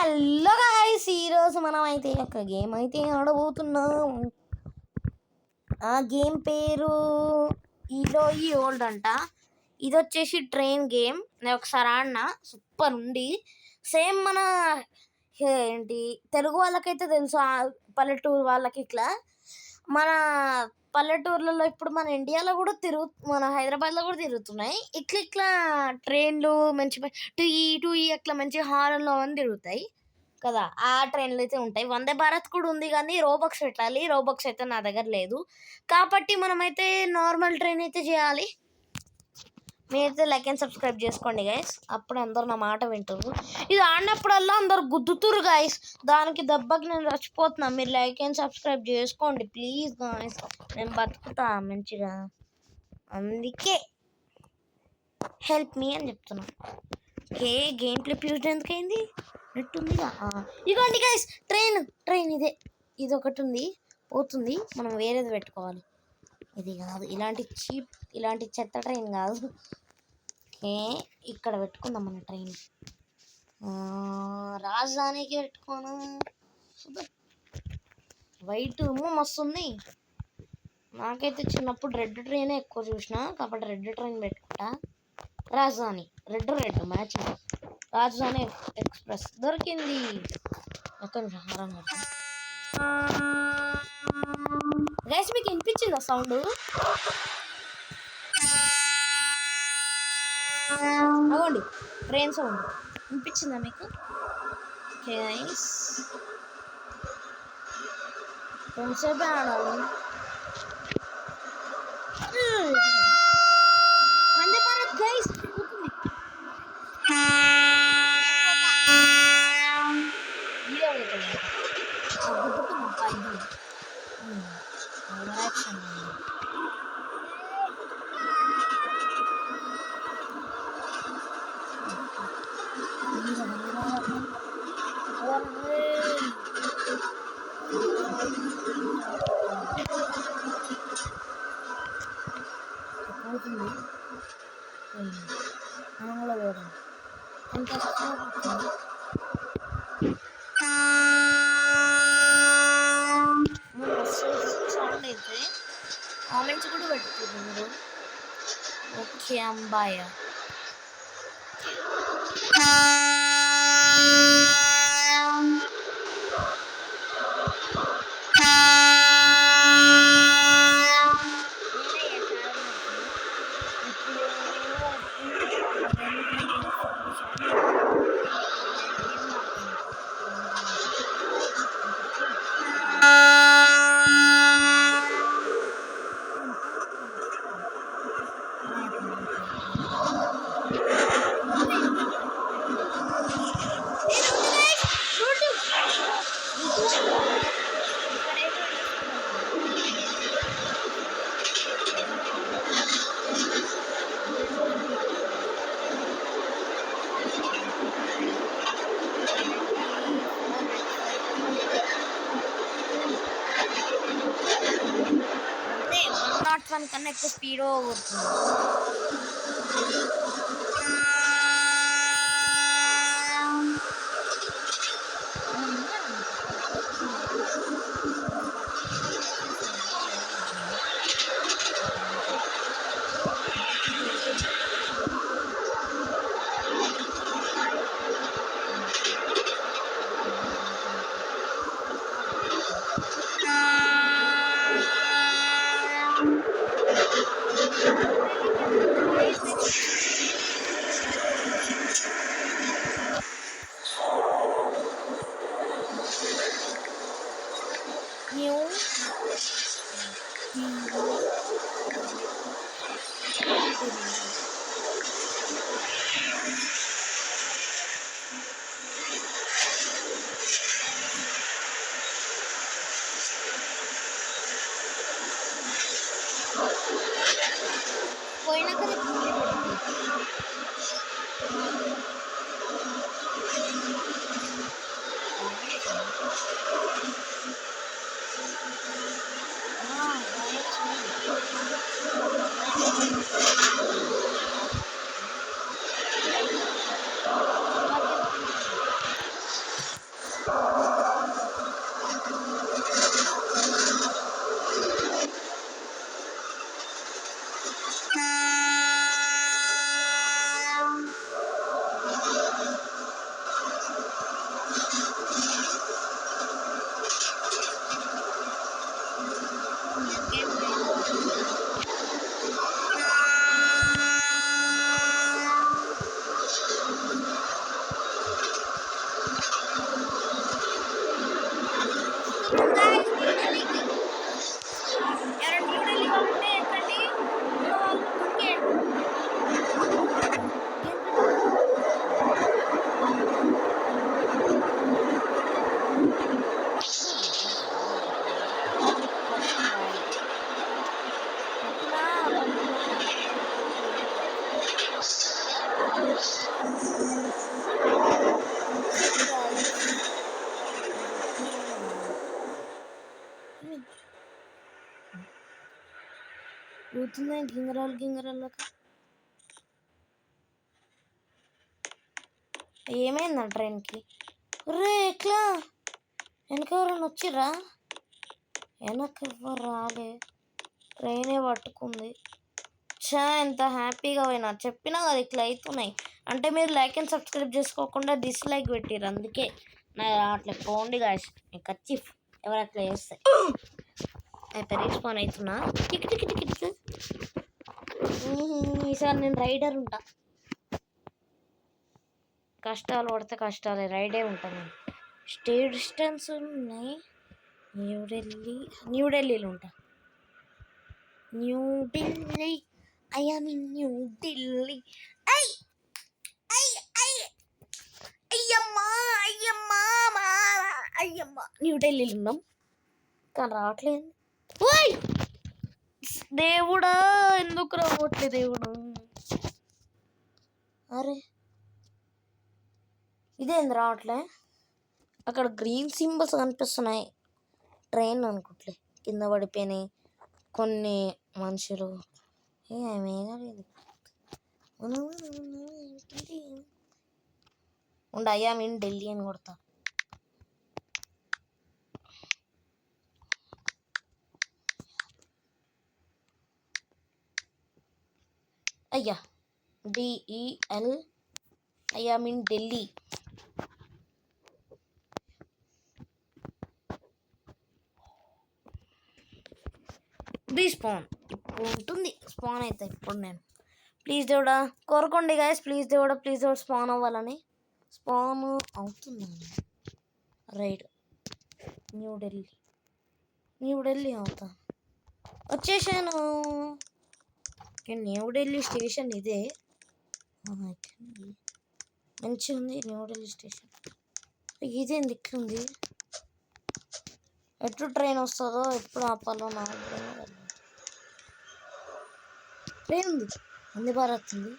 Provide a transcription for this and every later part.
Hello guys, ఈరోజు మనం అయితే ఒక గేమ్ అయితే ఆడబోతున్నాం. ఆ గేమ్ పేరు ఈలో ఈ ఓల్డ్ అంట. ఇది వచ్చేసి ట్రైన్ గేమ్. నేను ఒకసారి ఆడినా, సూపర్ ఉంది. సేమ్ మన ఏంటి తెలుగు వాళ్ళకైతే తెలుసు, పల్లెటూరు వాళ్ళకి ఇట్లా. మన పల్లెటూర్లలో ఇప్పుడు మన ఇండియాలో కూడా మన హైదరాబాద్లో కూడా తిరుగుతున్నాయి. ఇట్లా ట్రైన్లు మంచి టూ ఈ అట్లా మంచి హారన్లో అని తిరుగుతాయి కదా. ఆ ట్రైన్లు అయితే ఉంటాయి. వందే భారత్ కూడా ఉంది, కానీ రోబక్స్ పెట్టాలి. రోబక్స్ అయితే నా దగ్గర లేదు, కాబట్టి మనమైతే నార్మల్ ట్రైన్ అయితే చేయాలి. మీరైతే లైక్ అండ్ సబ్స్క్రైబ్ చేసుకోండి గైస్, అప్పుడు అందరు నా మాట వింటారు. ఇది ఆడినప్పుడల్లా అందరు గుద్దుతురు గైస్, దానికి దెబ్బకి నేను చచ్చిపోతున్నా. మీరు లైక్ అండ్ సబ్స్క్రైబ్ చేసుకోండి ప్లీజ్ గైస్, నేను బతుకుతా మంచిగా. అందుకే హెల్ప్ మీ అని చెప్తున్నా. ఓకే, గేమ్ ప్లే ప్యూజ్ ఎందుకైంది? నెట్ ఉందిగా. ఇదిగోండి గైస్, ట్రైన్ ఇది ఒకటి ఉంది, పోతుంది. మనం వేరేది పెట్టుకోవాలి. ఇది కాదు, ఇలాంటి చెత్త ట్రైన్ కాదు. ఓకే, ఇక్కడ పెట్టుకుందాం మన ట్రైన్. రాజధానికి పెట్టుకోను. వైట్ మస్తు ఉంది. నాకైతే చిన్నప్పుడు రెడ్ ట్రైనే ఎక్కువ చూసిన, కాబట్టి రెడ్ ట్రైన్ పెట్టుకుంటా. రాజధాని రెడ్ మ్యాచ్. రాజధాని ఎక్స్ప్రెస్ దొరికింది. ఒక నిమిషం గైస్, మీకు వినిపించిందా సౌండ్? అవ్వండి, ట్రైన్ సౌండ్ వినిపించిందా మీకు? గైస్, కొంచెంసేపే ఆడాలి. వందే భారత్ గైస్, కామెంట్స్ కూడా పెట్టుకున్నారు. ఓకే అంబాయ, కన్నా ఎక్కువ స్పీడ్ పోతుంది. పోయినా కదా అవుతుంది గింగరాలు ఏమైందా ట్రైన్కి? రే ఎట్లా వెనక ఎవరైనా వచ్చిర్రా? వెనక ఎవరు రాలే, ట్రైనే పట్టుకుంది. ఎంత హ్యాపీగా పోయినా. చెప్పినా కదా ఇట్లా అవుతున్నాయి అంటే మీరు లైక్ అండ్ సబ్స్క్రైబ్ చేసుకోకుండా డిస్లైక్ పెట్టిర్రు, అందుకే నా అట్లా పోండి గాయస్. కచ్చి ఎవరు అట్లా చేస్తే అయితే రెస్పాన్ అవుతున్నా. Tick tick tick tick. ఈసారి నేను రైడర్ ఉంటా. కష్టాలు పడితే కష్టాలే, రైడే ఉంటాను. స్టే డిస్టెన్స్ ఉన్నాయి. న్యూఢిల్లీలో ఉంటా. New Delhi, I am in New Delhi. అయ్యమ్మా న్యూఢిల్లీలో ఉన్నాం కానీ రావట్లేదు. దేవుడా ఎందుకు రావట్లేదు దేవుడు? అరే ఇదేంది రావట్లే? అక్కడ గ్రీన్ సింబల్స్ కనిపిస్తున్నాయి. ట్రైన్ అనుకోట్లే, కింద పడిపోయినాయి కొన్ని మనుషులు. ఏమేయలేదు ఉండ. అయ్యా మీన్ ఢిల్లీ అని కొడతా. అయ్యా DEL, అయ్యా మీన్ ఢిల్లీ. స్పాన్ ఇప్పుడు ఉంటుంది, స్పాన్ అవుతా ఇప్పుడు నేను. ప్లీజ్ దేవుడా కోరుకోండి గాయస్, ప్లీజ్ దేవుడా స్పాన్ అవ్వాలని. స్పాన్ అవుతుందండి. రైట్ న్యూఢిల్లీ అవుతా. వచ్చేసాను. న్యూఢిల్లీ స్టేషన్ ఇదే. మంచిగా ఉంది న్యూఢిల్లీ స్టేషన్. ఇదేంది ఇట్లుంది? ఎటు ట్రైన్ వస్తుందో, ఎప్పుడు ఆపాలో నాకు ట్రైన్ ఉంది. వందే భారత్ ఉంది.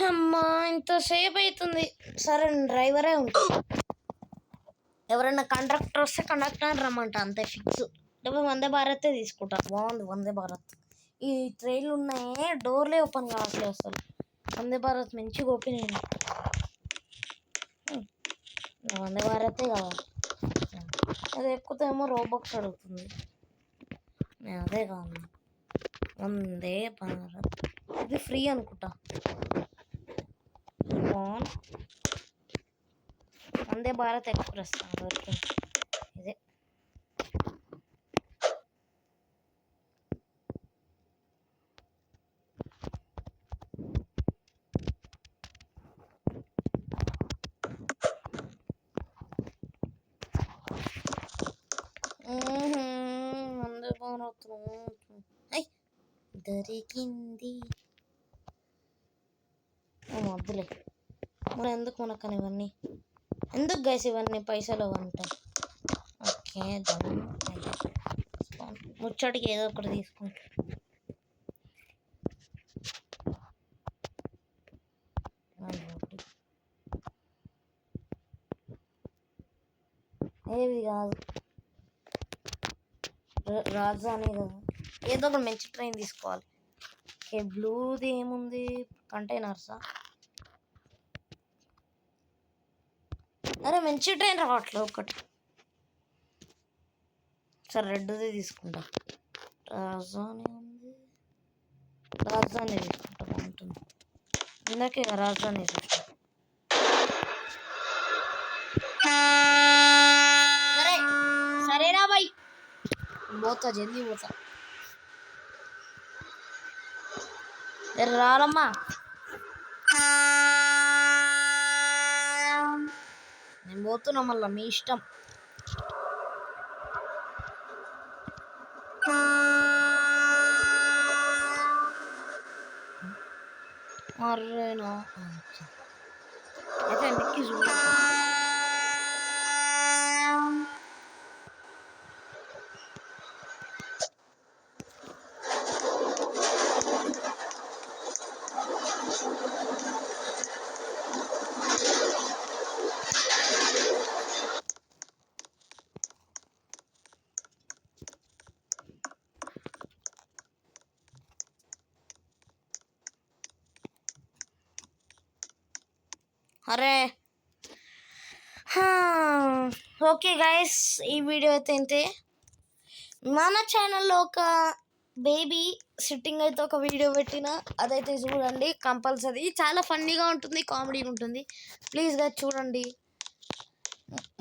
అమ్మా ఇంతసేపు అవుతుంది. సరే డ్రైవరే ఉంటుంది. ఎవరైనా కండక్టర్ వస్తే కండక్టర్ రమ్మంట అంతే ఫిక్స్. లేకపోతే వందే భారతే తీసుకుంటా. బాగుంది వందే భారత్. ఈ ట్రైన్లు ఉన్నాయే డోర్లే ఓపెన్ కావట్లేదు అసలు. వందే భారత్ మంచిగా ఓపెన్ అయింది. వందే భారతే కావాలి. అది ఎక్కుతేమో రోబోక్స్ అడుగుతుంది. నేను అదే కావాలి. వందే భారత్ ఇది ఫ్రీ అనుకుంటా. వందే భారత్ ఎక్స్ప్రెస్ దొరికింది ఇదే. వందే భారత్ దొరికింది. వద్దులే మరి ఎందుకు మనకని ఇవన్నీ ఎందుకు గైస్ ఇవన్నీ పైసలు ఉంటాయి. ఓకే ముచ్చటికి ఏదో ఒకటి తీసుకుంటా. ఏది కాదు రాజధాని కదా, ఏదో ఒక మంచి ట్రైన్ తీసుకోవాలి. ఓకే బ్లూది ఏముంది కంటైనర్సా? అరే మంచి ట్రైన్ రావట్లేదు ఒకటి. సరే రెడ్ది తీసుకుంటా. రాజధాని ఉంది, రాజధాని తీసుకుంటా బాగుంటుంది. ఇందాకే రాజధాని తీసుకుంటా. సరే సరేనా బాయ్ పోతా జల్దీ పోతా. రాలమ్మా నేను పోతున్నా మళ్ళా మీ ఇష్టం. మర్రేనా అయితే ఎక్కి చూడ. అరే ఓకే గైస్ ఈ వీడియో అయితే ఇంతే. మన ఛానల్లో ఒక బేబీ సిట్టింగ్ అయితే ఒక వీడియో పెట్టిన, అదైతే చూడండి కంపల్సరీ. చాలా ఫన్నీగా ఉంటుంది, కామెడీగా ఉంటుంది. ప్లీజ్గా చూడండి.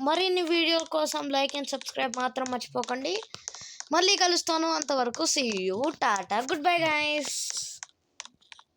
మరిన్ని వీడియోల కోసం లైక్ అండ్ సబ్స్క్రైబ్ మాత్రం మర్చిపోకండి. మళ్ళీ కలుస్తాను, అంతవరకు see you, tata, goodbye guys.